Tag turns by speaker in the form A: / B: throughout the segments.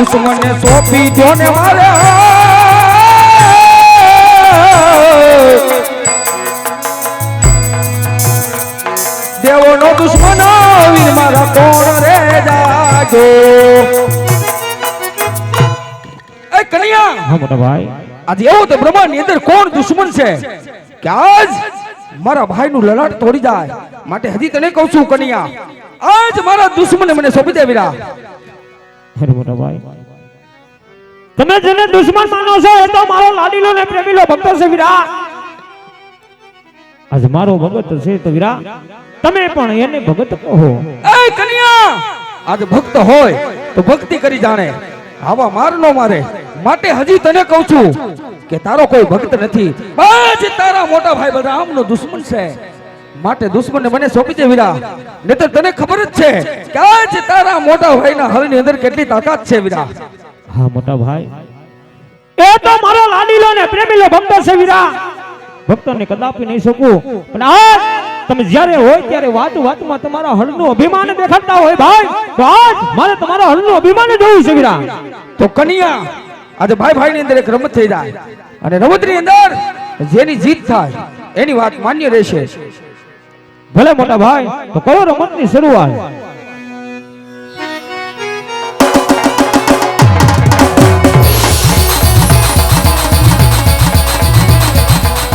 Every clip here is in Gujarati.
A: દુશ્મને સોંપી દો ને મારે દેવોનો દુશ્મન વીર મારા કોણ રે જાજો એ કન્યા
B: હા મોટા ભાઈ
A: આજે એવો તો બ્રહ્માંડ ની અંદર કોણ દુશ્મન છે કે આજ મારા ભાઈ નું લલાટ તોડી જાય માટે હજી તને કહું છું કન્યા આજ મારા દુશ્મને મને સોંપી દે વીરા
B: અરે મોટા ભાઈ તમે જેને દુશ્મન માનો છો એ તો મારો લાડીલો ને પ્રેમીલો ભક્ત છે વીરા આજ મારો ભગત છે તો વીરા તમે પણ એને ભગત કહો
A: એ કન્યા આજ ભક્ત હોય તો ભક્તિ કરી જાણે આવા માર નો મારે માટે હજી તને કહું છું કે તારો કોઈ ભક્ત નથી બસ તારા મોટા ભાઈ બલરામ નો દુશ્મન છે માટે દુશ્મનને મને સોંપી દે વીરા નહીતર તને ખબર જ છે કે આજ તારા મોટા ભાઈના હળની અંદર કેટલી તાકાત છે વીરા
B: હા મોટા ભાઈ એ તો મારો લાડીલો ને પ્રેમીલો ભક્ત છે વીરા ભક્તને કદાપી નહીં શકું પણ આજ તમે જ્યારે હોય ત્યારે વાત વાતમાં તમારા હળનું અભિમાન દેખાડતા હોય ભાઈ તો આજ મારે તમારા હળનું અભિમાન જોવું છે વીરા
A: તો કન્યા આજે ભાઈ ભાઈ ની અંદર એક રમત થઈ જાય અને રમત ની અંદર જેની જીત થાય એની વાત માન્ય રહેશે
B: ભલે મોટા ભાઈ તો કરો રમતની શરૂઆત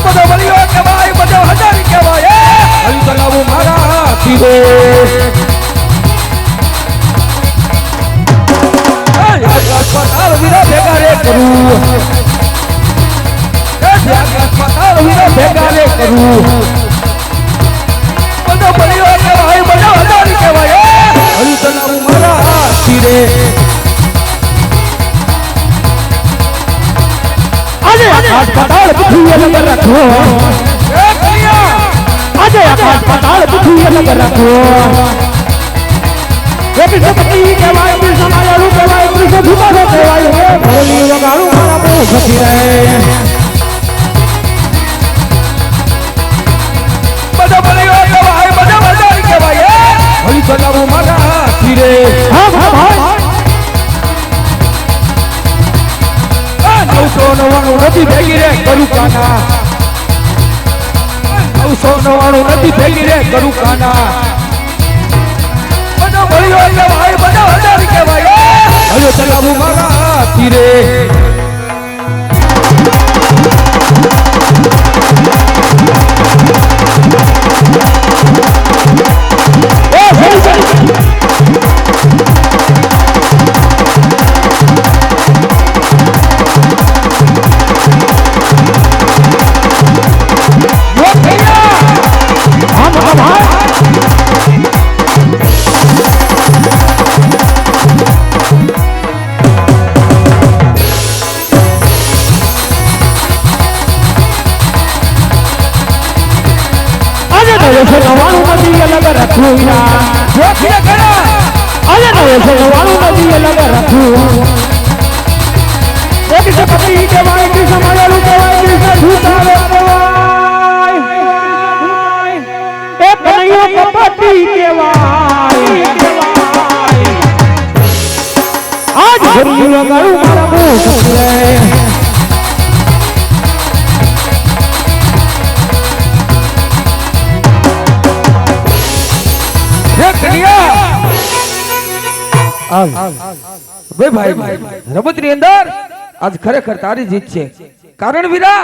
A: બધો બલિયો કહેવાય બધો હજારી કહેવાય હલી તલાવું મારા હાથી રે પતાળ વીરા ભેગા રે કરું પતાળ વીરા ભેગા રે કરું બધો બલિયો કહેવાય બધો હજારી કહેવાય હલી તલાવું મારા હાથી રે
B: આકાશ પાતાળ પૃથ્વી અલગ રાખો
A: એ કન્યા
B: આજે આકાશ પાતાળ પૃથ્વી અલગ રાખો કૃષ્ણપતિ કહેવાય કૃષ્ણમાયાળુ કહેવાય કૃષ્ણ ભૂપાળો કહેવાય હે ભોલી વગાડું મારા બહુ સખી રહે
A: બધા બલિયો કહેવાય બધા હજારી કહેવાય હલી તલાવું મારા હાથી રે
B: હા ભાઈ
A: 999 નથી ભેગી રે કરું કાના 999 નથી ભેગી રે કરું કાના બધા બળિયો કહેવાય બધા હજારી કહેવાય હવે ચલાવું મારા હાથી રે
B: નવાણું નથી અલગ રાખવું આજે નવાણું નથી અલગ રાખવું કૃષ્ણપતિ કહેવાય કૃષ્ણ માયાળુ કહેવાય કૃષ્ણ ભૂતાળો કહેવાય એ કનૈયો કપટી કહેવાય આજ ભરી વગાડું મારા બહુ સખી રહે
A: ભાઈ રમત ની અંદર આજ ખરેખર તારી જીત છે કારણ વીરા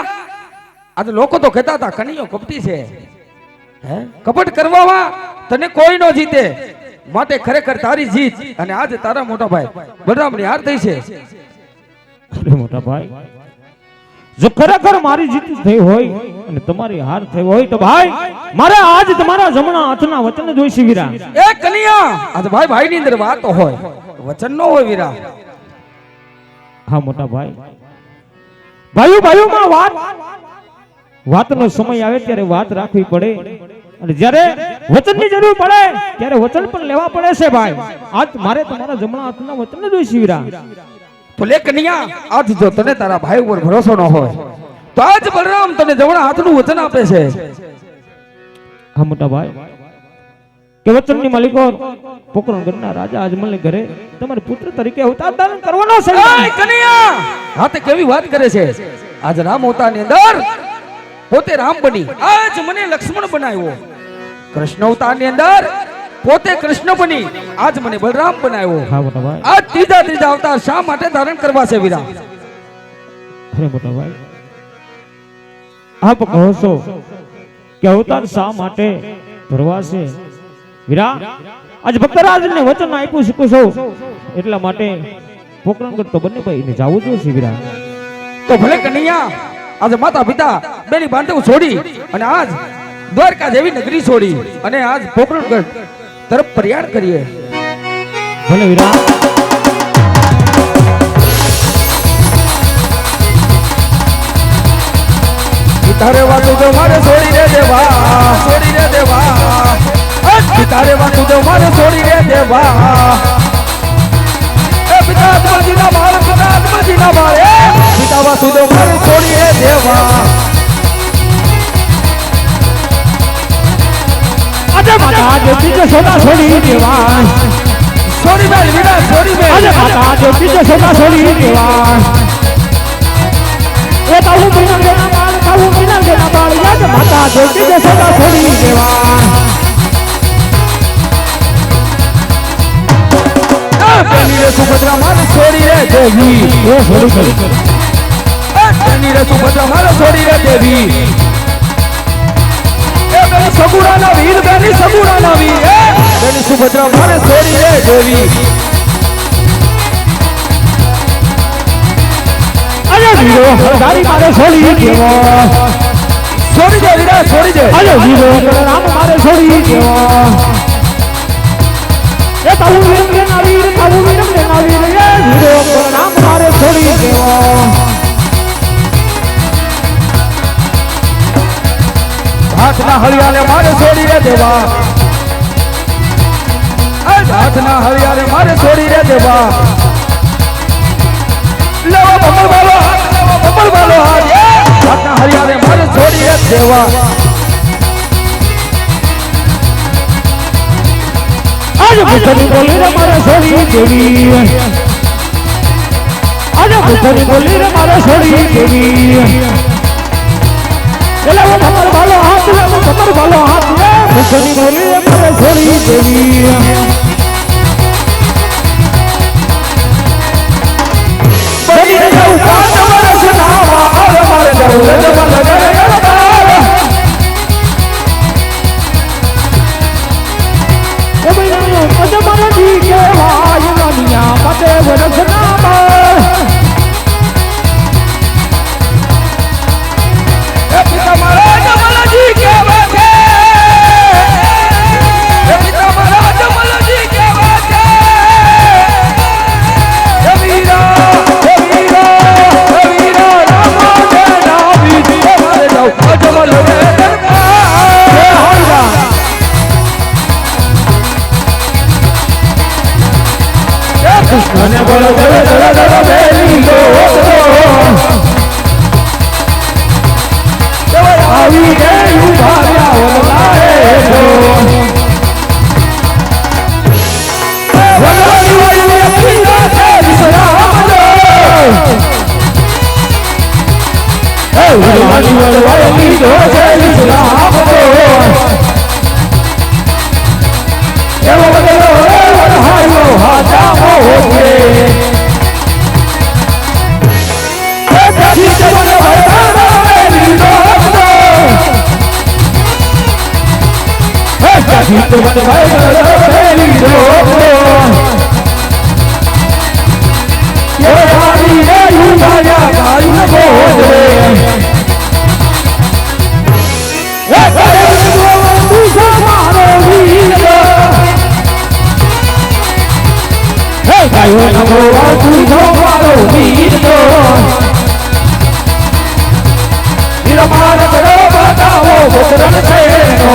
A: આજ લોકો તો કહેતા હતા કનૈયો કપટી છે હે કપટ કરવામાં તને કોઈ નો જીતે માટે ખરેખર તારી જીત અને આજ તારા મોટા ભાઈ બલરામની હાર થઈ છે
B: અરે મોટા ભાઈ જો ખરેખર મારી જીત થઈ હોય અને તમારી હાર થઈ હોય તો ભાઈ મારે આજ તમારા જમણા હાથના વચન જોઈશે વીરા
A: એ કન્યા આજ ભાઈ ભાઈ ની અંદર વાત હોય વચન નો હોય વીરા
B: હા મોટા ભાઈ ભાઈઓમાં વાતનો સમય આવે ત્યારે વાત રાખવી પડે અને જ્યારે વચનની જરૂર પડે ત્યારે વચન પણ લેવા પડે છે ભાઈ આજ મારે તમારા જમણા હાથના વચન જોઈશે વીરા
A: તો લે કન્યા આજ જો તને તારા ભાઈ ઉપર ભરોસો ન હોય તો આજ બલરામ તને જમણા હાથનું વચન આપે છે
B: હા મોટા ભાઈ કે વચનની માલિકો પોકરણગઢના રાજા અજમલને ઘરે તમારે પુત્ર તરીકે અવતાર ધારણ કરવાનો છે.
A: એય કનૈયા, હા તે કેવી વાત કરે છે? આજ રામ અવતારની અંદર પોતે રામ બની આજ મને લક્ષ્મણ બનાવ્યો. કૃષ્ણ અવતારની અંદર પોતે કૃષ્ણ બની આજ મને બલરામ બનાવ્યો.
B: હા મોટા ભાઈ.
A: આ ત્રીજા અવતાર શા માટે ધારણ કરવા છે વીરા?
B: અરે મોટા ભાઈ, આપ કહો છો કે અવતાર શા માટે ધરવા છે? વીરા, આજ ભક્તરાજને વચન આપ્યું શકું છો એટલા માટે પોકરણગઢ તો બંને ભાઈને જાવું જોઈએ વીરા.
A: તો ભલે કનૈયા, આજે માતા પિતા બેની બાંધવ છોડી અને આજ દ્વારકા જેવી નગરી છોડી અને આજ પોકરણગઢ તરફ પ્રયાણ કરીએ.
B: ભલે વીરા.
A: તારે વાતું તો મારે છોડી રે દેવા, છોડી રે દેવા. તારે વાતું તો મારે છોડી રે દેવા. એ પિતા આત્માજીના બાળ, પિતા આત્માજીના બાળ, પિતા વાતું તો મારે છોડી રે દેવા.
B: આજે માતા જ્યોતિ જે સોના છોડી દેવા.
A: છોડી બેલ વીરા, છોડી બેલ.
B: આજે માતા જ્યોતિ જે સોના છોડી દેવા. એ તાવું મહિના દેના બાળ, તાવું મહિના દેના બાળ, યાદ માતા જ્યોતિ જે સોના છોડી દેવા.
A: બેની રે સુભદ્રા મારે છોડી રે દેવી.
B: એ છોડી દે.
A: બેની રે સુભદ્રા મારે છોડી રે દેવી. એ બેની સગુડાના વીર, બેની સગુડાના વીર, બેની સુભદ્રા મારે છોડી રે દેવી.
B: અરે વીરો હરદારી મારે છોડી દેવો.
A: છોડી દે વીરા, છોડી દે.
B: અરે વીરો રામ મારે છોડી દેવો. એ તાવું વીર ના વીર, તાવું વીર ના વીર, એ વીરો રામ મારે છોડી દેવો.
A: હાથના હળિયાને મારે છોડી રે દેવા. હાથના હળિયાને મારે છોડી રે દેવા. લેવો બમર વાળો હાથ, લેવો બમર વાળો હાથ. હાથના હળિયાને મારે છોડી રે દેવા.
B: આજે ભૂતની બોલી રે મારે છોડી દેવી. આજે ભૂતની બોલી રે મારે છોડી દેવી. એલા વો ભમર વાળો હાથ, લેવો ભમર વાળો હાથ, ભૂતની બોલી રે મારે છોડી દેવી.
A: બની રે જાઉં પાંચ વર્ષ નાવા, અરે મારે જાઉં રે જવા લગરે ગરબા.
B: એ મહિનાનો અજમર દી કેવાય, નાનિયા પતે વરસ ના બાર.
A: એ પિતા મારા જમલજી કેવા છે. એ પિતા મારા જમલજી કેવા છે. એ વીરા, એ વીરા, એ વીરા રામા જય નાવી. મારે જાઉં અજમલ રે દરબાર.
B: એ હોઈરા
A: કૃષ્ણને બોલો દળ દળ દળ બેલી ગો. આવી રે ઉભાર્યા વરલાએ જો. વરલાઈ વાળી પીડા છે વિશ્રામનો. એ વરલાઈ વાળી જો છે વિશ્રામનો. એવો બદલો વરહાયો હાજામો છે. એ પછી જવન ભરતાનો લીધો હતો. એ પછી જવન ભરતાનો લીધો હતો. એ આવી રે ઉભાર્યા ગાયું બોલે. એ ગાયું તું મારો વીર. ગાયો નમો તુજો મારો વીર તો. નિરમાન કરો બતાવો ગોતરણ છેનો.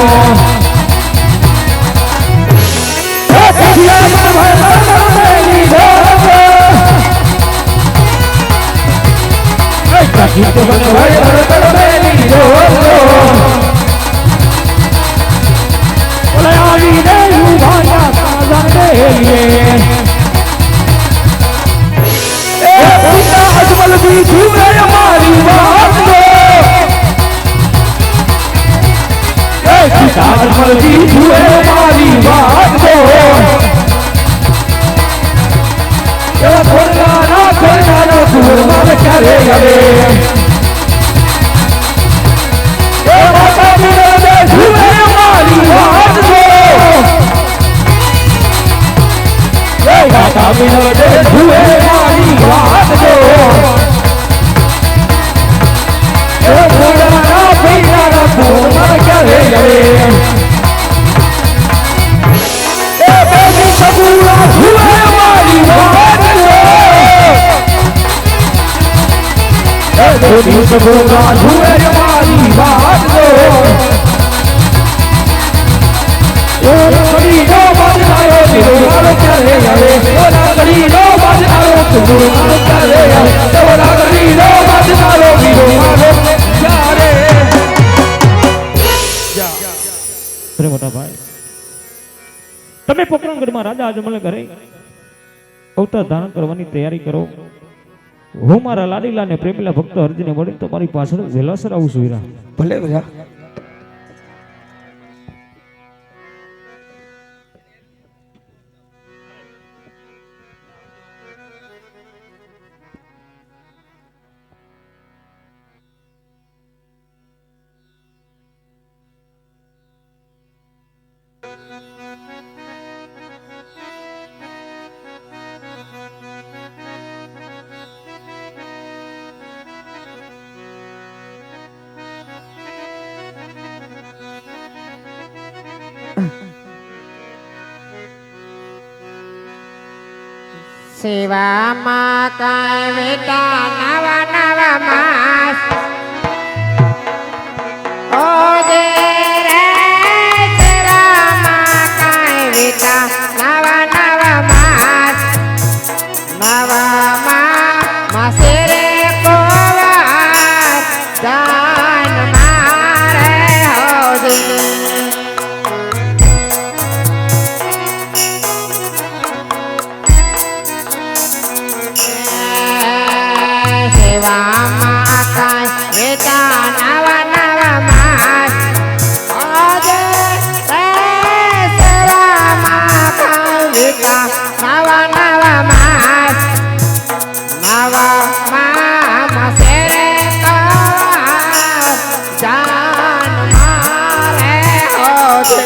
A: એ કઠિયા ભર લીધો. એ કઠિયા ભર લીધો. ઓલે આવી રે કોની સગોગા જુએ રે મારી વાત જો ઓ રાખડી નો બાંધનારો બીરો મારો ક્યારે આવે ઓ રાખડી નો બાંધનારો બીરો મારો ક્યારે આવે ઓ રાખડી નો બાંધનારો બીરો મારો ક્યારે
B: અરે મોટા ભાઈ તમે પોકરણગઢમાં રાજા અજમલ ઘરે અવતાર ધારણ કરવાની તૈયારી કરો. હું મારા લાડીલા ને પ્રેમીલા ભક્ત હરજીને મળી તો મારી પાછળ વેલાસર આવું છું વીરા.
A: ભલે ભલા
C: સેવામાં કાંઈ વેતા નવા નવા માસ ઓ જે રે સેવામાં કાંઈ વેતા નવા નવા માસ નવા માસે રે કોવાર જાન મારે હોજે સેવામાં કાંઈ વેતા નવા નવા માસ આજે સેવામાં કાંઈ વેતા નવા નવા માસ નવા માસે રે કવાર જાન મારે હોજે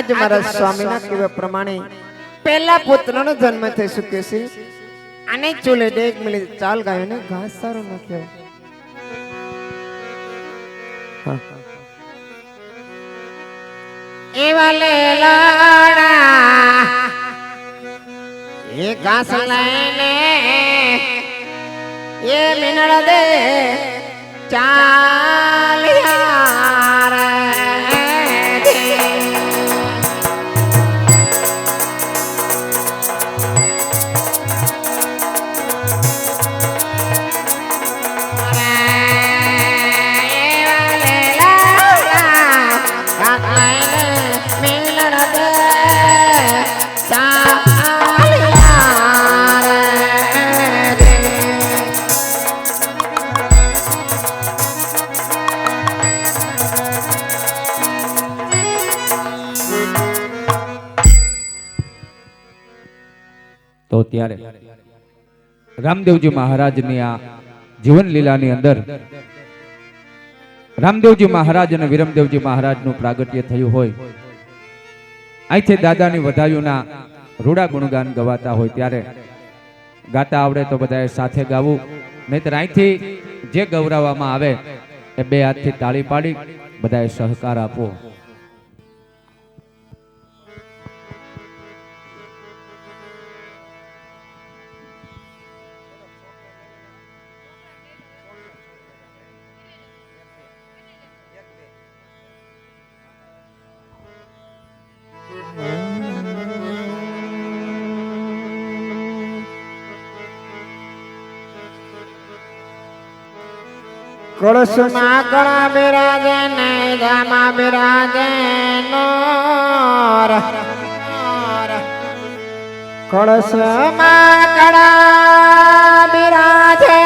C: આજ મારા સ્વામીના કહેવા પ્રમાણે પહેલા પુત્રનો જન્મ થઈ શક્યો છે અને ચૂલે ડેક મિલી ચાલ ગાયો ને ઘાસ સારો નાખ્યો. એવા લેલાડા એ ઘાસ લઈને એ મિનળ દે ચાલ્યા રે.
A: તો ત્યારે રામદેવજી મહારાજની આ જીવન લીલાની અંદર રામદેવજી મહારાજ અને વિરમદેવજી મહારાજનું પ્રાગટ્ય થયું હોય, અહીંથી દાદાની વધાયુના રૂડા ગુણગાન ગવાતા હોય ત્યારે ગાતા આવડે તો બધાએ સાથે ગાવું, નહીતર અહીંથી જે ગૌરવવામાં આવે એ બે હાથથી તાળી પાડી બધાએ સહકાર આપવો.
C: કળશમાં કળા બિરાજે ને જામાં બિરાજે નોર. કળશમાં કળા બિરાજે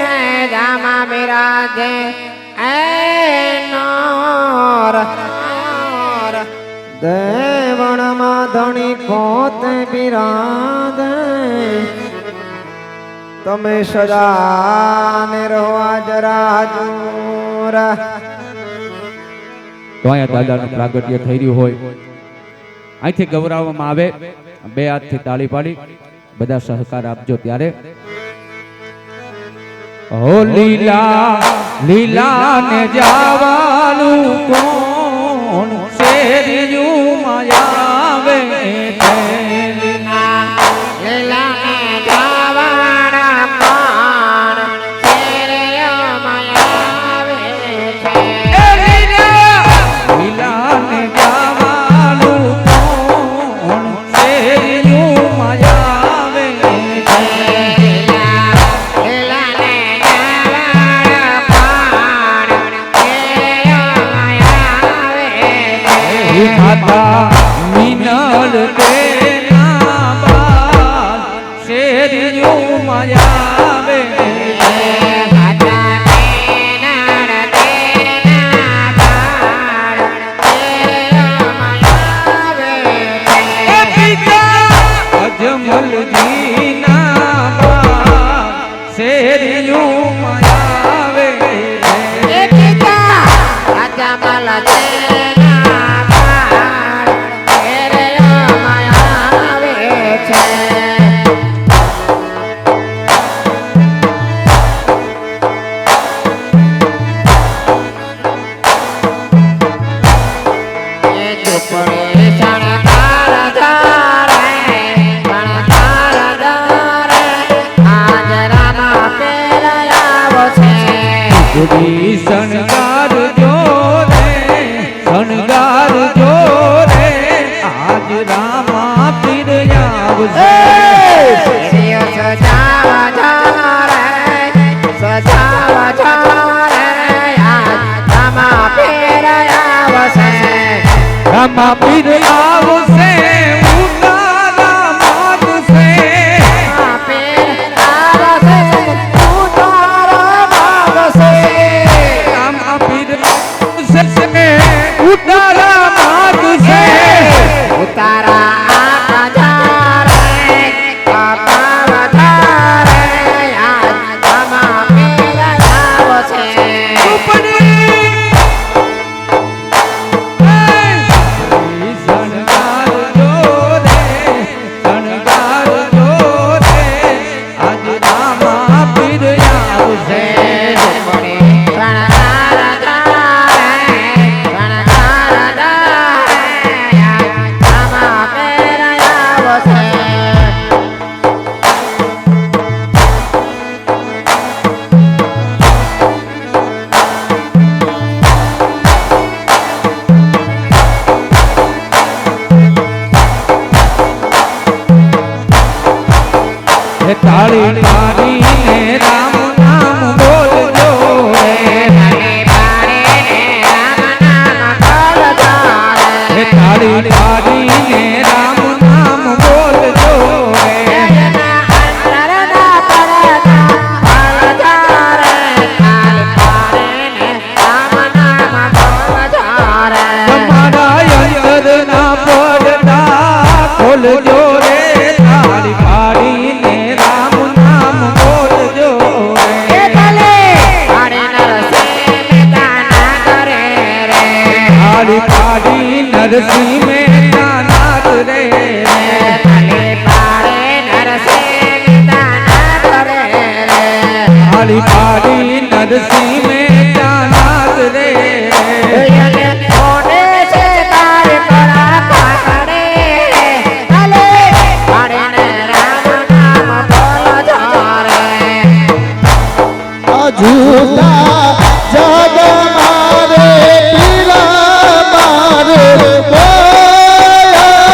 C: ને જામાં બિરાજે નોર. દેવણમાં ધણી પોતે બિરાજે તમે સદા ને રહો જરા જોર.
A: તો અહીંયા દાદાનું પ્રાગટ્ય થઈ રહ્યું હોય, અહીંથી ગૌરવવામાં આવે બે હાથથી તાળી પાડી બધા સહકાર આપજો. ત્યારે ઓ લીલા લીલા ને જાવાનું કોણ શેરિયું માયાવે છે. મિનલ તેના બાલ શેરિયું માયાવે. અજમલજી ના બાલ શેરિયું માયાવે. શણગાર જોરે શણગાર જોરે આજ રામા પીર આવશે.
C: સજાવા જારે સજાવા જારે આજ રામા પીર આવશે.
A: રામા પીર આવશે ઉતારા માગશે. ઉતારા માગશે.
C: ઉતારા આકા જારે કાપા વધારે આજ રામા પીર આવશે.
A: તાળી પાડીને રામ નામ બોલજો રે હે તાળી પાડીને રામ નામ બોલજો રે તમારા અંતરના પડદા ખોલજો રે તાળી પાડીને રામ નામ બોલજો રે તાળી પાડી નરસિંહ મહેતા નાથ રે તાળી પાડી નરસિંહ મહેતા નાથ રે
D: झूठा जग मारे पीरा मारे बोलती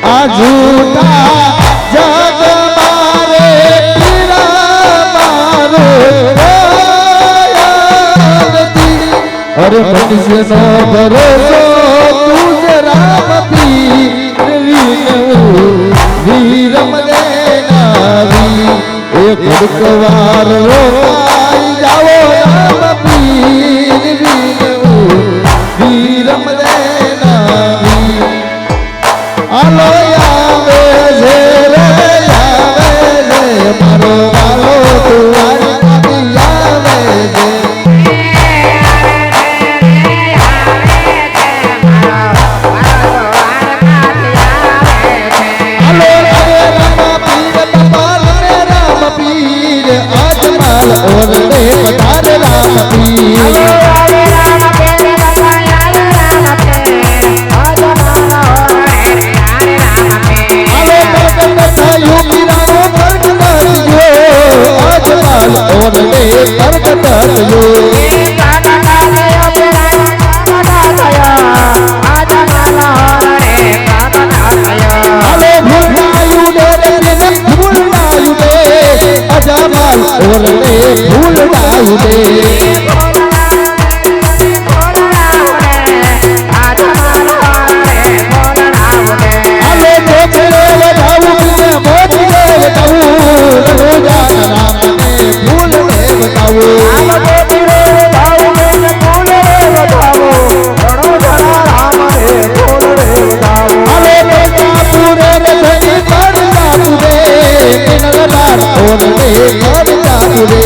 D: आ झूठा जग मारे पीरा मारे बोलती अरे मनुष्य नो भरोसो तुझ राम पीर वीर मदेनावी एक भड़कवार रोकाई जाओ राम पीर वीर मदेनावी आलो आवे जे रे आवे जे मारो मारो तुम्हारी कभी आवे जे और दे पधार राम पीर आलो कलकत्ता योगी रामो कलकत्ता जो अजमाल और दे कलकत्ता जो आलो भूलायु दे भूलायु दे अजमाल और दे भूलायु दे आलो मोचले वधाऊ बिने मोचले वधाऊ रोजा राम ने भूल दे वधाऊ आलो मोचले वधाऊ बिने भूल दे वधाऊ रोजा राम ने भूल दे वधाऊ आलो मोचा पूरे नथनी पर जातु दे नगलाल और दे पर जातु दे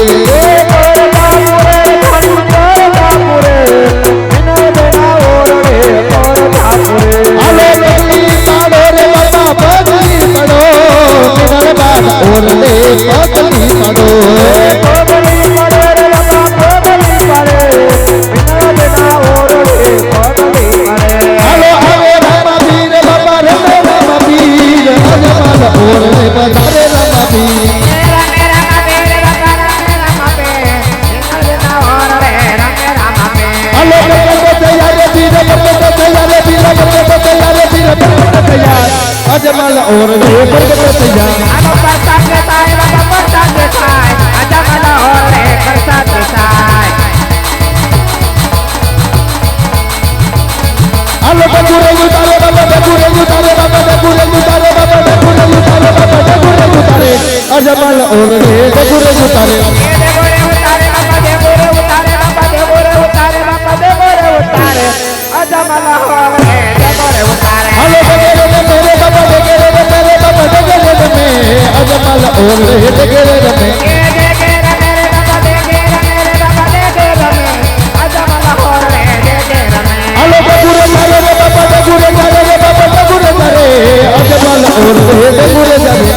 D: और ले पगली पड़ो हेलो हरे राम वीर बाबा राम वीर अजमल और ले बधारे राम वीर हेलो तैयार वीर तैयार वीर तैयार अजमल और ले बधारे तैयार आलो बगुरे उतारे बाबा बगुरे उतारे बाबा बगुरे उतारे बाबा बगुरे उतारे बाबा बगुरे उतारे अजमल और रे बगुरे उतारे अजमल और रे बगुरे उतारे आलो बगुरे मेरे बाबा बगुरे मेरे बाबा बगुरे में अजमल और रे बगुरे में आलो बगुरे मारे बाबा बगुरे मारे बाबा बगुरे मारे अजमल और रे बगुरे जारे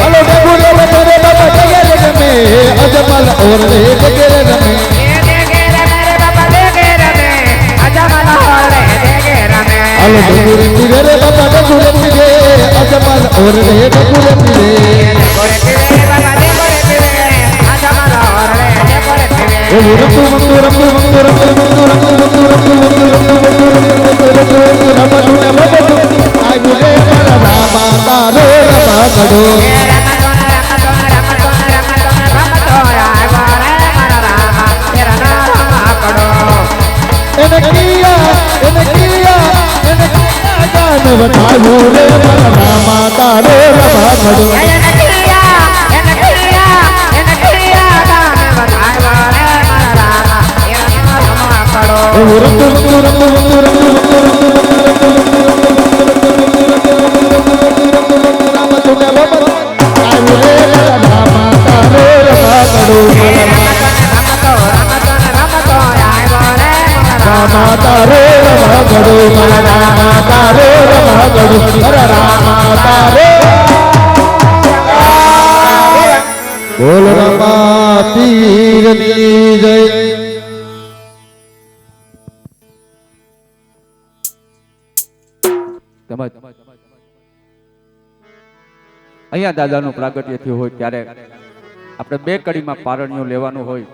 D: आलो बगुरे मेरे बाबा बगुरे में अजमल और रे बगुरे में आलो बगुरे मेरे बाबा बगुरे अजमल और रे बगुरे વધાવું રે રામા તારો રમા બોલ રમા પીરની જય.
A: અહીંયા દાદાનું પ્રાગટ્ય થયું હોય ત્યારે આપણે બે કડીમાં પારણિયું લેવાનું હોય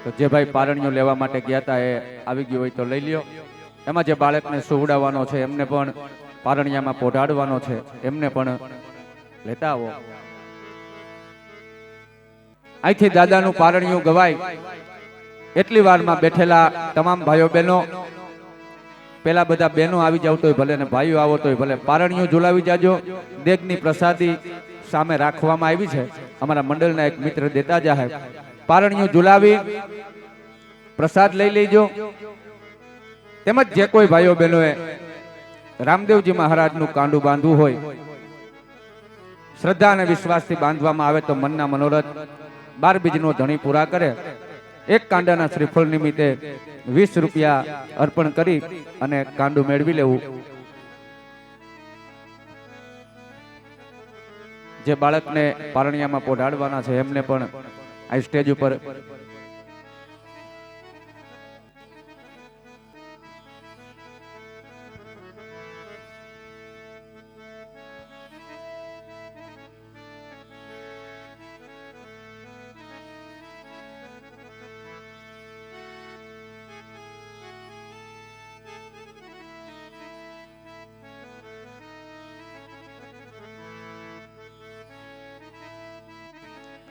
A: તો જે ભાઈ પારણિયું લેવા માટે ગયા હતા એ આવી ગયું હોય તો લઈ લ્યો. એમાં જે બાળકને સુવડાવવાનો છે એમને પણ પારણિયામાં પોઢાડવાનો છે એમને પણ લેતા આવો. અહીંથી દાદાનું પારણિયું ગવાય એટલી વારમાં બેઠેલા તમામ ભાઈઓ બહેનો, પેલા બધા બહેનો આવી જાવ તોય ભલે ને ભાઈઓ આવો તોય ભલે, પારણિયું ઝુલાવી જાજો. દેગની પ્રસાદી સામે રાખવામાં આવી છે, અમારા મંડળના એક મિત્ર દેતા જાય. પારણિયું ઝુલાવી પ્રસાદ લઈ લેજો. તેમજ જે કોઈ ભાઈઓ બહેનોએ રામદેવજી મહારાજનું કાંડું બાંધવું હોય, શ્રદ્ધા અને વિશ્વાસથી બાંધવામાં આવે તો મનના મનોરથ 12 બીજનો ધણી પૂરા કરે. એક કાંડાના શ્રીફળ નિમિત્તે 20 રૂપિયા અર્પણ કરી અને કાંડું મેળવી લેવું. જે બાળકને પારણિયામાં પોઢાડવાના છે એમને પણ આ સ્ટેજ ઉપર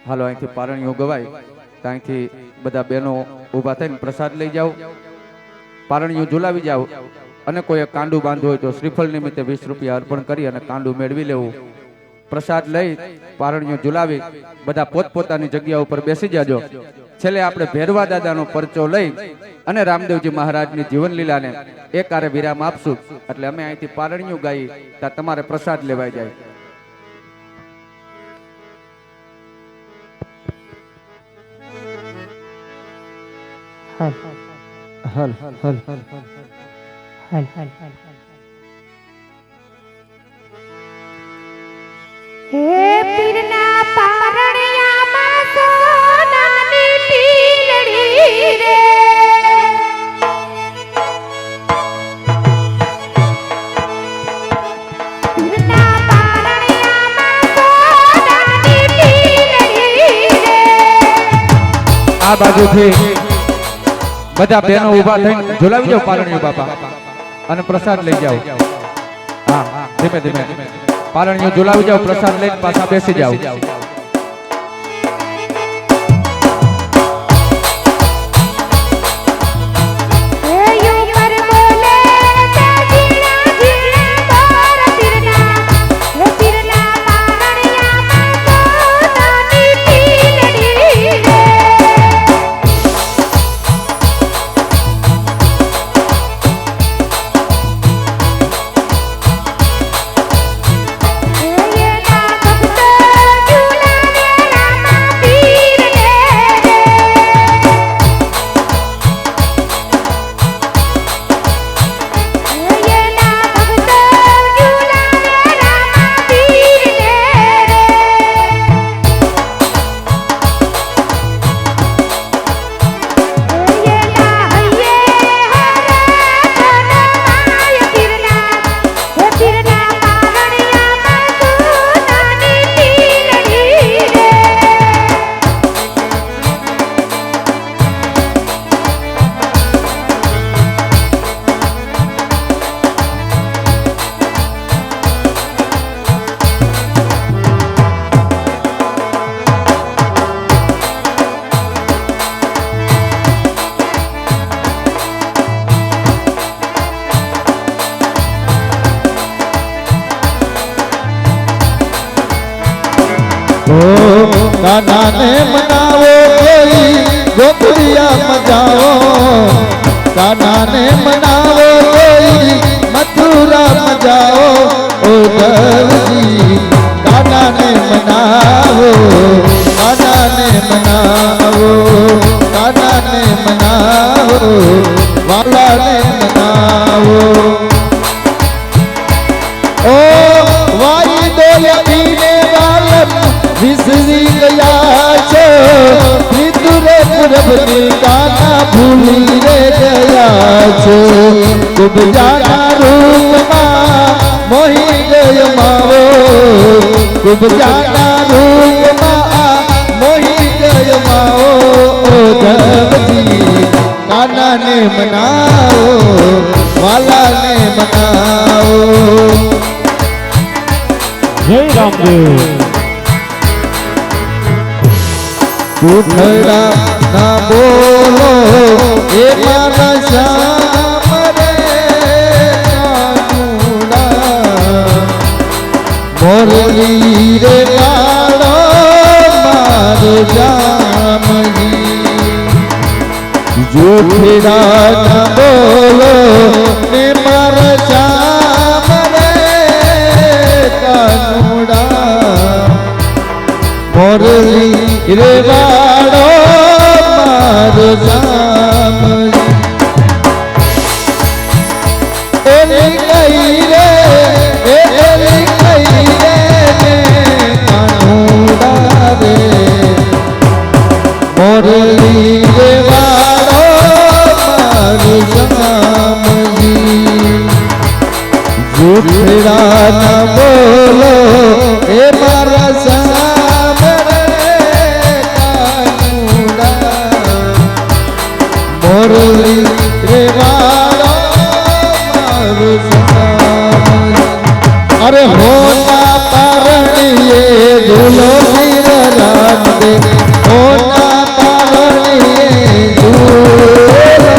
A: હાલો અહીંથી પારણિયું ગવાય ત્યાંથી બધા બહેનો ઊભા થઈને પ્રસાદ લઈ જાઓ, પારણિયું ઝુલાવી જાઓ અને કોઈ કાંડું બાંધવું હોય તો શ્રીફળ નિમિત્તે 20 રૂપિયા અર્પણ કરી અને કાંડું મેળવી લેવું. પ્રસાદ લઈ પારણિયું ઝુલાવી બધા પોતપોતાની જગ્યા ઉપર બેસી જાજો. છેલ્લે આપણે ભેરવા દાદાનો પરચો લઈ અને રામદેવજી મહારાજની જીવન લીલાને એકારે વિરામ આપશું. એટલે અમે અહીંથી પારણિયું ગાઈ ત્યાં તમારે પ્રસાદ લેવાઈ જાય.
B: હલ હલ હલ હલ હલ હલ
E: હે પીરના પારણિયામાં સોનાની ટીલડી રે પીરના પારણિયામાં સોનાની ટીલડી રે.
A: આ બાજુથી બધા બહેનો ઊભા થઈને ઝુલાવી જાઓ પારણિયું બાપા અને પ્રસાદ લઈ જાઓ. હા, ધીમે ધીમે પારણિયું ઝુલાવી જાઓ, પ્રસાદ લઈને પાછા બેસી જાઓ.
E: એ ના ભક્ત
D: कान्हा ने मनावो कोई गोकुलिया मजाओ कान्हा ने मनावो कोई मथुरा मजाओ उद्धव जी कान्हा ने मनावो कान्हा ने मनावो कान्हा ने मनावो वाला ने मनावो ओ वाई दो यकीने वालम विसरी गया छो त्रिपुरे पुरब निकाना भूली रे गया छो तुम जाना रूप माँ मोही गयो मावो तुम जाना रूप माँ मोही गयो मावो उद्धव जी कान्हा ने मनाओ वाला ने मनाओ
B: जय रामदेव
D: उठड़ा ना बोलो ए मारा श्याम रे कानूड़ा मोरली रे मारो मारो जाम उठड़ा ना बोलो ए मारा श्याम रे कानूड़ा मोरली रे वाड़ो मारो जाम एली कई रे एली कई रे कानूड़ा रे मोरली रे वाड़ो मारो जाम झूठड़ा न बोलो ए मारा श्याम मोरली रे वाला मारो श्याम अरे होना पारणिये झूलो वीर राम दे होना पारणिये झूलो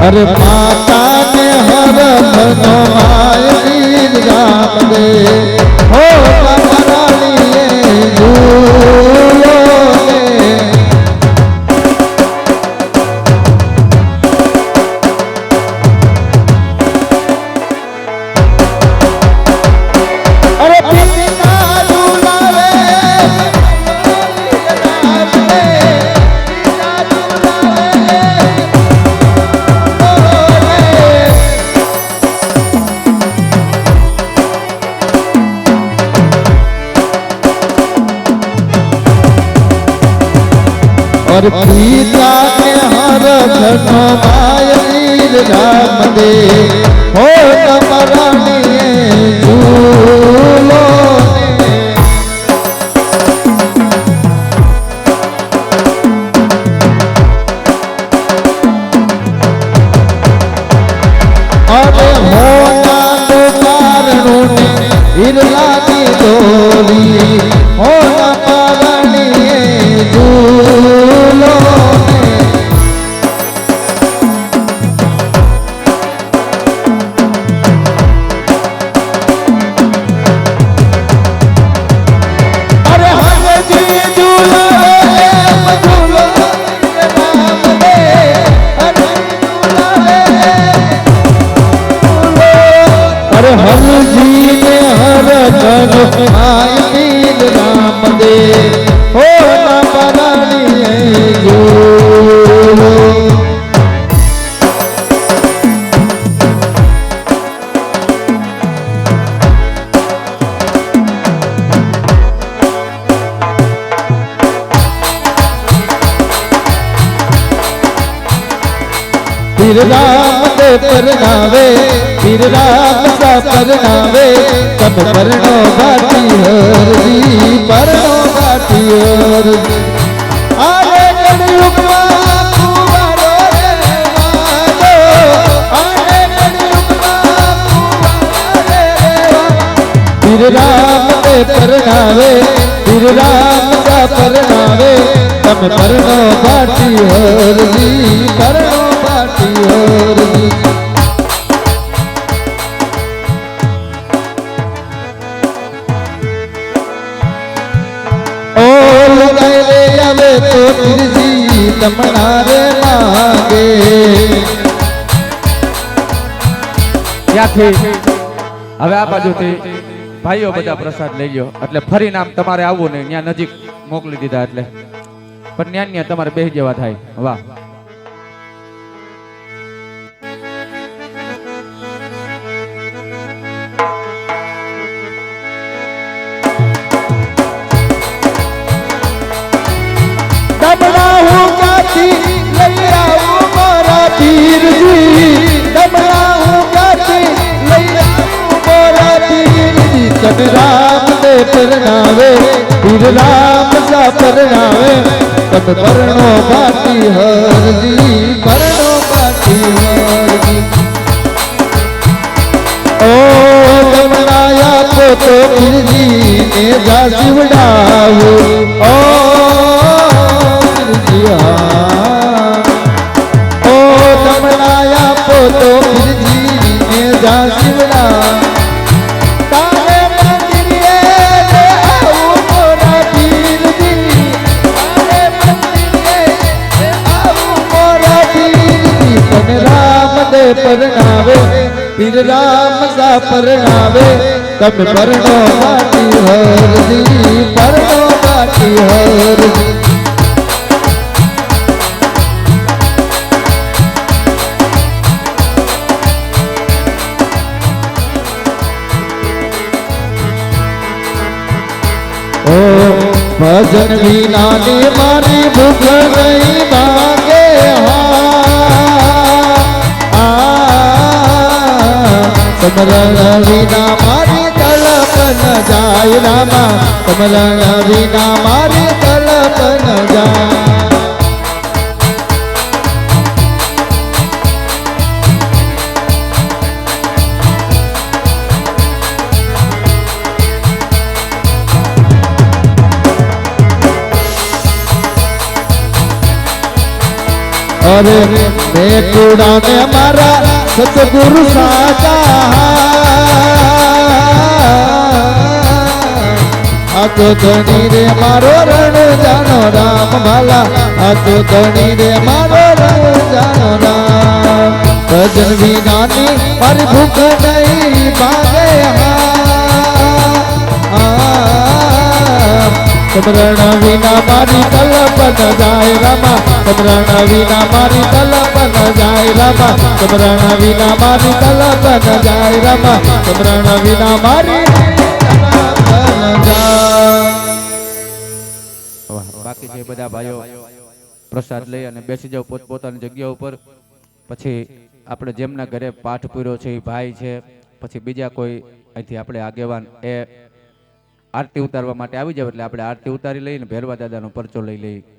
D: अरे माता ने हर मनो माय राम दे हो कमरालिए झूलो ने अरे पिता झूलावे राम दे पिता झूलावे और पिता के हर धनो माय वीर राम दे हो कमरानिए झूलो ने अरे होना दो कारणों ने इरला की डोली होना पारणिए झूलो ने अरे हर जी झूलो झूलो राम दे हर झूला अरे हर जी ने हर धन आय वीर राम दे हो न पराणिए झूलो फिर राम दे परनावे फिर राम सा परनावे तब परनो बाटी हर जी परनो बाटी બાટી અરજી આલે કળિયુગમાં કુંવારો રહેવાનો આલે કળિયુગમાં કુંવારો રહેવાનો પીર રામ તે પરણાવે પીર રામ જા પરણાવે તમે પરણો બાટી અરજી પરણો બાટી અરજી આવે તો પીરજી તમણારે લાગે
A: ત્યાંથી હવે આ બાજુથી ભાઈઓ બધા પ્રસાદ લઈ લ્યો એટલે ફરી નામ તમારે આવવું નહીં ત્યાં નજીક મોકલી દીધા એટલે પણ ત્યાં તમારે બેસી જવા થાય વાહ
D: દમણા હું કાથી લઈ આવું મારા પીરજી દમણા હું કાથી લઈ આવું મારા પીરજી તને રામ દે પરણાવે પીર રામ સા પરણાવે તમે પરણો બાટી હરજી પરણો બાટી હરજી ઓ દમણાયા તો પીરજી ને જા શિવડાવું ઓ ઓ તમનાયા પોતો પીરજી ને જા શિવડા તારે મંદિરે રે આવું મોરા પીરજી તારે મંદિરે રે આવું મોરા પીરજી તને રામ દે પરણાવે પીર રામ સા પરણાવે તમે પરણો બાટી હરજી પરણો બાટી હરજી ભજન વિના ને મારી ભૂખ નહીં ભાગે સમરણ વિના મારી તલપ ન જાય રામા સમરણ વિના મારી તલપ ન જાય અરે મેં કુડાને મારા સતગુરુ સાચા આ તો ધણી રે મારો રણ જાનો રામ ભાલા આ તો ધણી રે મારો રણ જાનો રામ ભજન વિનાની મારી ભૂખ નહીં ભાગે સમરણ વિના મારી તલપ ન જાય રામા સમરણ વિના મારી તલપ ન જાય રામા સમરણ વિના મારી તલપ ન જાય રામા સમરણ વિના મારી તલપ ન જાય
A: બાકી જે બધા ભાઈઓ પ્રસાદ લઈ અને બેસી જાવ પોતપોતાની જગ્યા ઉપર પછી આપણે જેમના ઘરે પાઠ પૂર્યો છે એ ભાઈ છે પછી બીજા કોઈ અહીંથી આપણે આગેવાન એ આરતી ઉતારવા માટે આવી જાવ એટલે આપણે આરતી ઉતારી લઈને ભેરવા દાદાનો પરચો લઈ લઈએ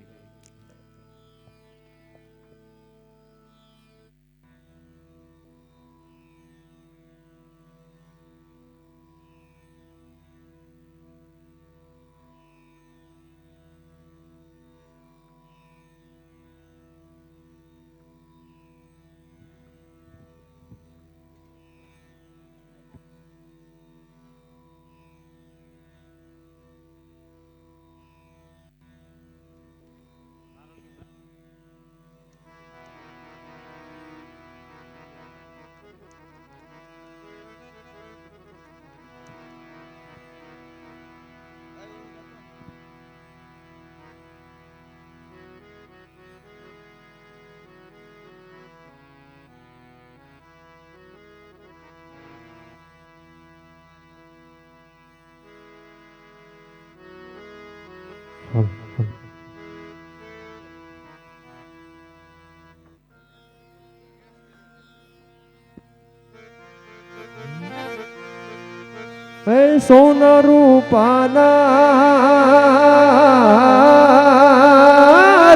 D: હે સોના રૂપાના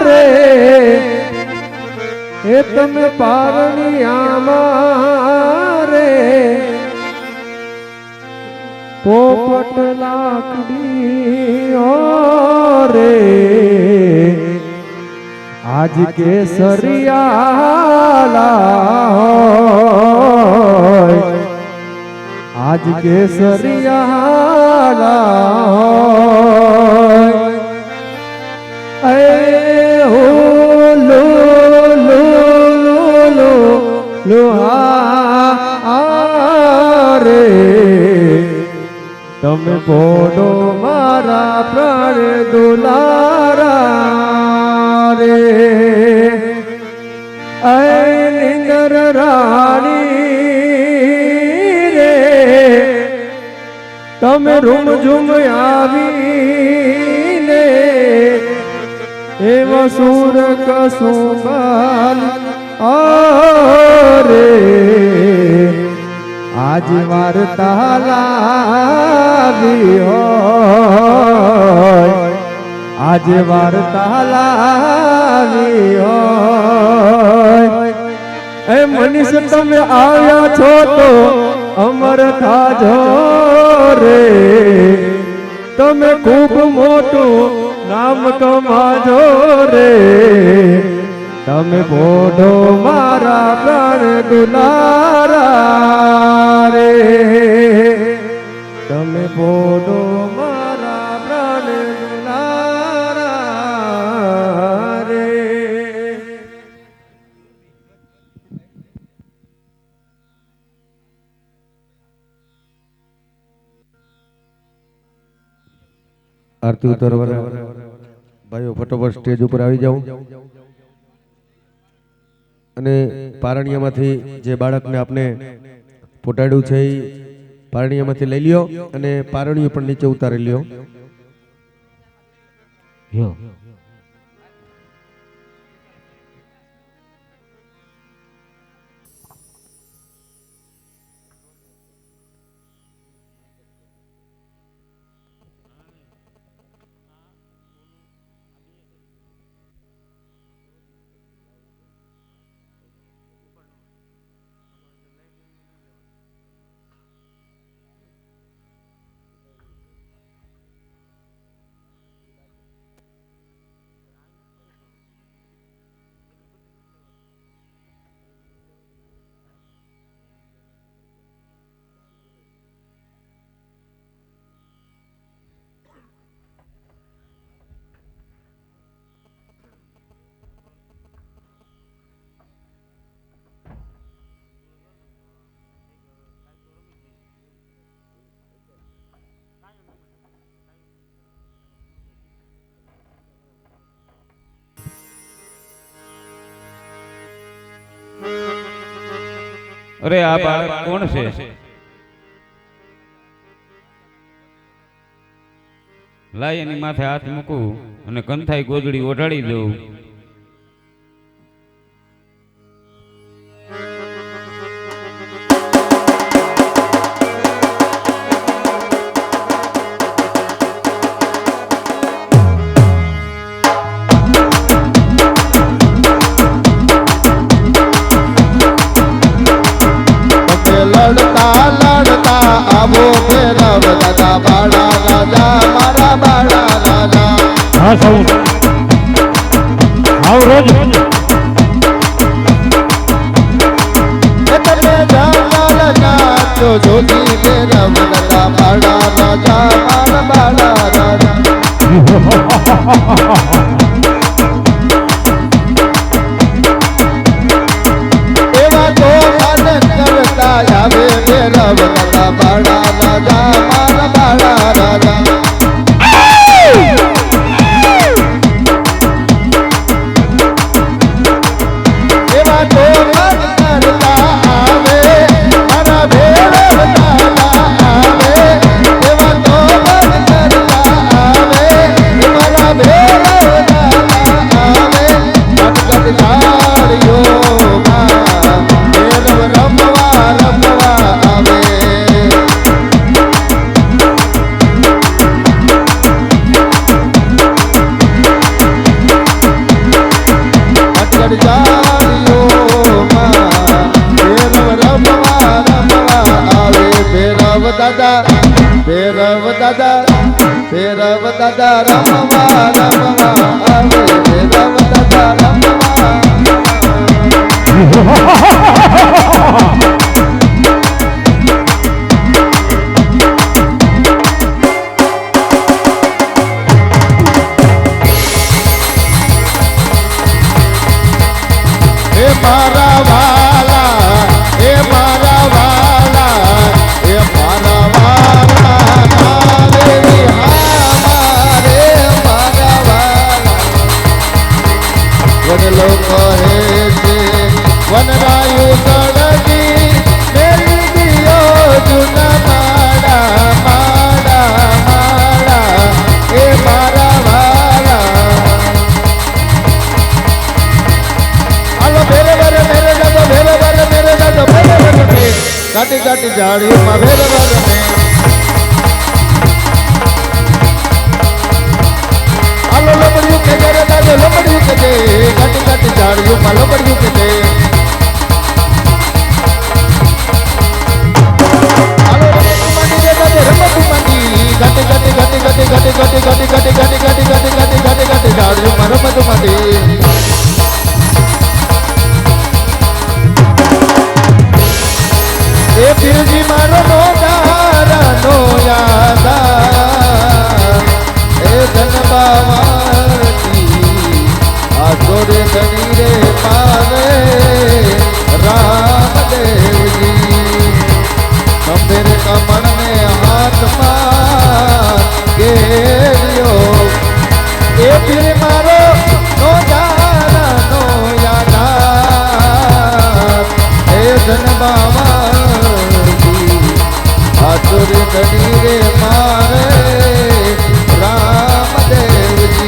D: રે એ તમે પારણિયામાં રે પોપટ લાકડી રે આજ કેસરિયાલા આજ કેસરિયાલા એ હો લો લો લો લો લો રે તમે પોડો મારા પ્રાણ દુલારા રે એ નિંદર રાણી રે તમે રૂમ ઝુમ આવીને એવા સુર કસુંબાલ રે આજ વાર્તા લાવી હોય આજ વાર્તા લાવી હોય એ મનીષ તમે આવ્યા છો તો અમર થાજો રે તમે ખૂબ મોટું નામ કમાજો રે તમે બોધો મારા પ્રાણ દુલારા રે તમે બોધો મારા પ્રાણ દુલારા રે
F: આરતી ઉતારવાના ભાઈઓ ફટોફટ સ્ટેજ ઉપર આવી જાઓ અને પારણિયામાંથી જે બાળકને આપને પોટાડ્યું છે એ પારણિયામાંથી લઈ લ્યો અને પારણિયું પણ નીચે ઉતારી લ્યો.
G: અરે આ બાળક કોણ છે? લાય એની માથે હાથ મૂકું અને કંથાઈ ગોદડી ઓઢાડી દઉં.
D: લડતા લડતા આવો ફેરવ દાદા બાળા રાજા મારા બાળા રાજા.
B: હા સૌ આવ રોજ
D: તમે જંગલ નાચો જોગી ફેરવ દાદા બાળા રાજા મારા બાળા રાજા. એવા તો કરતા આવે ફેરવ દાદા બાળા રાજા મારા બાળા રાજા. એવા તો કરતા આવે મારા ભેરવતા ગડજારીઓમાં ભેરવ રમવા રમવા આવે ભેરવ દાદા ભેરવ દાદા ભેરવ દાદા રમવા રમવા આવે ભેરવ દાદા રમવા હે મારા વાલા હે મારા વાલા હે મારા વાલા નાવેરી હામારે મારા વાલા વડલો કહે છે વનરાયુ સળગી મેલી દિયો જૂના માડા માડા માડા હે મારા વાલા કાટી કાટી જાળીમાં ભેરવર ને હાલો લબડ્યું કે જરે દાદો લબડ્યું કે દે કાટી કાટી જાળીમાં લબડ્યું કે દે હાલો રમતું માંડી રે દાદો રમતું માંડી કાટી કાટી કાટી કાટી કાટી કાટી કાટી કાટી કાટી કાટી કાટી કાટી કાટી કાટી જાળીમાં રમતું માંડી એ પીરજી મારો નો યાદા એ ધનબાવાતી આ જોડે ધણી રે મારે રામદેવજી ખંભેર કમળ ને હાથમાં ઘેર્યો એ પીર મારો નો યાદા એ ધનબાવા આતુર ધણી રે મારે રામદેવજી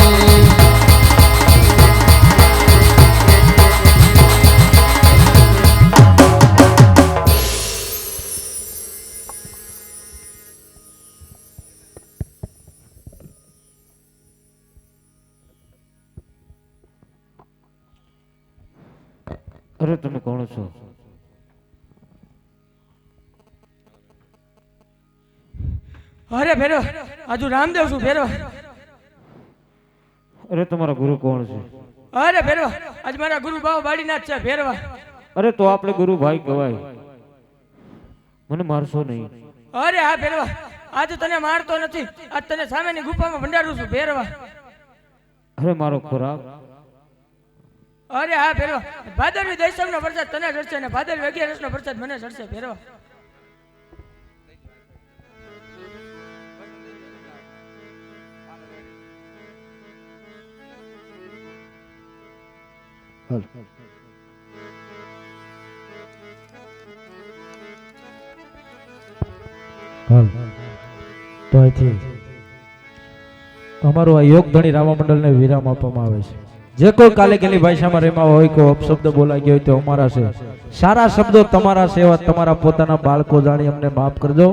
B: અરે તમે કોણ છો?
H: અરે ભેરો આજુ રામદેવ છું ભેરો.
B: અરે તમારા ગુરુ કોણ છે?
H: અરે ભેરો આજ મારા ગુરુ બાબા બાડીનાથ છે ભેરવા.
B: અરે તો આપણે ગુરુ ભાઈ કહેવાય, મને મારશો નહીં.
H: અરે હા ભેરવા આજ તને મારતો નથી, આજ તને સામેની ગુફામાં ભંડારું છું ભેરવા.
B: અરે મારો ખોરાક.
H: અરે હા ભેરવા ભાદરવી દૈસમનો પ્રસાદ તને ચડશે ને ભાદરવી 11 નો પ્રસાદ મને ચડશે ભેરવા.
B: તો અહીંથી અમારું આ યોગ ધણી રામા મંડળને વિરામ આપવામાં આવે છે. જે કોઈ કાલે કેલી ભાષામાં રેમાં હોય કોઈ અપશબ્દ બોલાઈ ગયો હોય તો અમારા છે. સારા શબ્દો તમારા સેવા તમારા પોતાના બાળકો જાણી અમને માફ કરજો.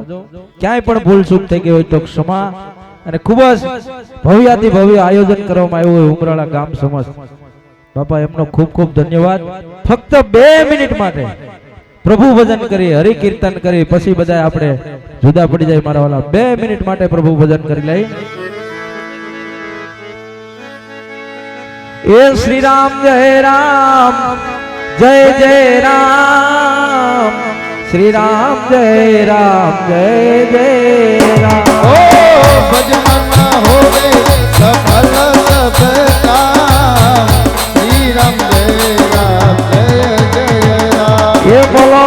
B: ક્યાંય પણ ભૂલ ચૂક થઈ ગઈ હોય તો ક્ષમા. અને ખૂબ જ ભવ્યાતિ ભવ્ય આયોજન કરવામાં આવ્યું હોય ઉમરાળા ગામ સમસ્ત બાપા એમનો ખૂબ ખૂબ ધન્યવાદ. ફક્ત 2 મિનિટ માટે પ્રભુ ભજન કરી હરિ કીર્તન કરી પછી બધા આપણે જુદા પડી જાય મારા વાલા. 2 મિનિટ માટે પ્રભુ ભજન કરી લઈ. એ શ્રી રામ જય રામ જય જય રામ શ્રી રામ જય રામ જય જય રામ.
D: ओ भजमन होवे सफल सब काम श्री राम जय राम
B: ये बोलो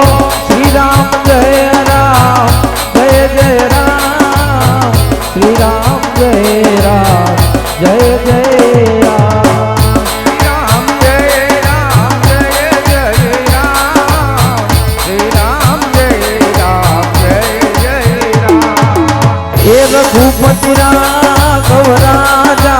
B: श्री राम जय राम जय जय राम श्री राम जय राम जय जय राम. रघुपति राघव राजा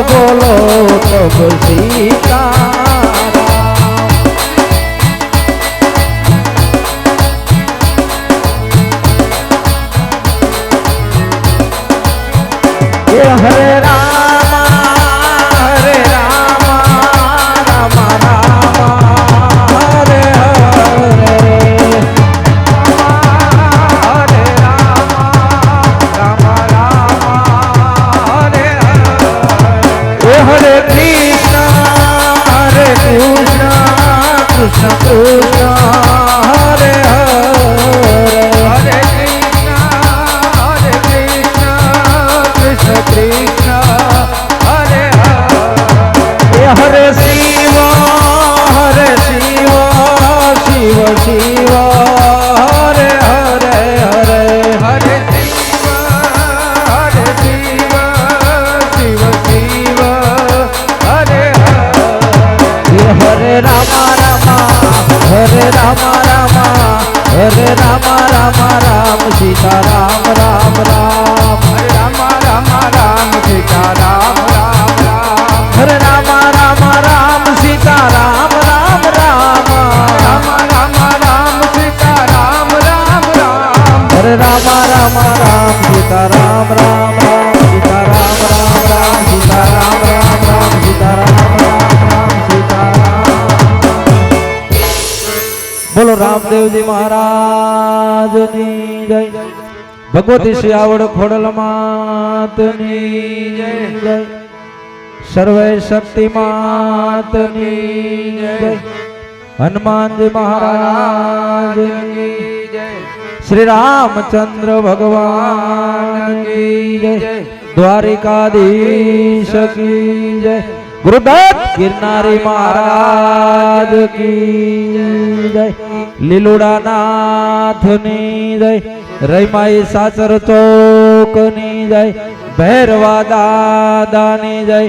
D: બોલો તબ સીતારામ એ હરે રામા હરે રામા રામા રામા હરે હરે
A: હરે રામ રામ હરે
D: એ હરે કૃષ્ણ કૃષ્ણ કૃષ્ણ હરે હરે
A: હરે કૃષ્ણ કૃષ્ણ હરે
D: એ હરે શિવ શિવ શિવ શિવ હરે હરે હરે
A: હરે શિવ શિવ શિવ હરે
D: એ હરે રામા રામા હરે રામા રામા હરે રામા રામા રામ સીતા રામ રામ રામ
A: હરે રામ રામ રામ સીતા રામ રામ રામ
D: હરે રામા રામા રામ સીતા રામ રામ રામ
A: રામ રામ રામ સીતા રામ રામ રામ
D: હરે રામા રામા રામ સીતા રામ રામ રામ સીતા રામ રામ રામ સીતા રામ રામ રામ સીતા રામ રામ રામ સીતા રામ બોલો રામદેવજી મહારાજની જય ભગવતી શ્રી આવડ ખોડલ માતની જય સર્વે શક્તિ માતની જય હનુમાનજી મહારાજની
A: જય
D: શ્રી રામચંદ્ર ભગવાન કી જય દ્વારિકાધીશ કી જય ગુરુદત્ત ગિરનારી મહારાજ કી જય લીલુડા નાથની જય રૈમાઈ સાચર ચોકની જય ભૈરવા દાદાની જય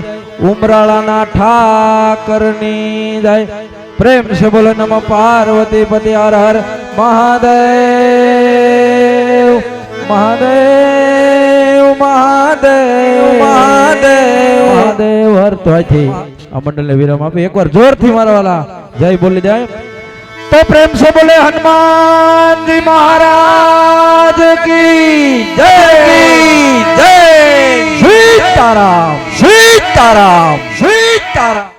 D: ઉમરાળાના ઠાકરની જય પ્રેમ से बोलो नम पार्वती पति हर हर महादेव महादेव महादेव महादेव महादेव हर तो थी आ मंडल ने विराम आपे एक बार जोर थी मारा वाला जय बोली जाए तो प्रेम से बोले हनुमान जी महाराज की जय सीताराम सीताराम सीताराम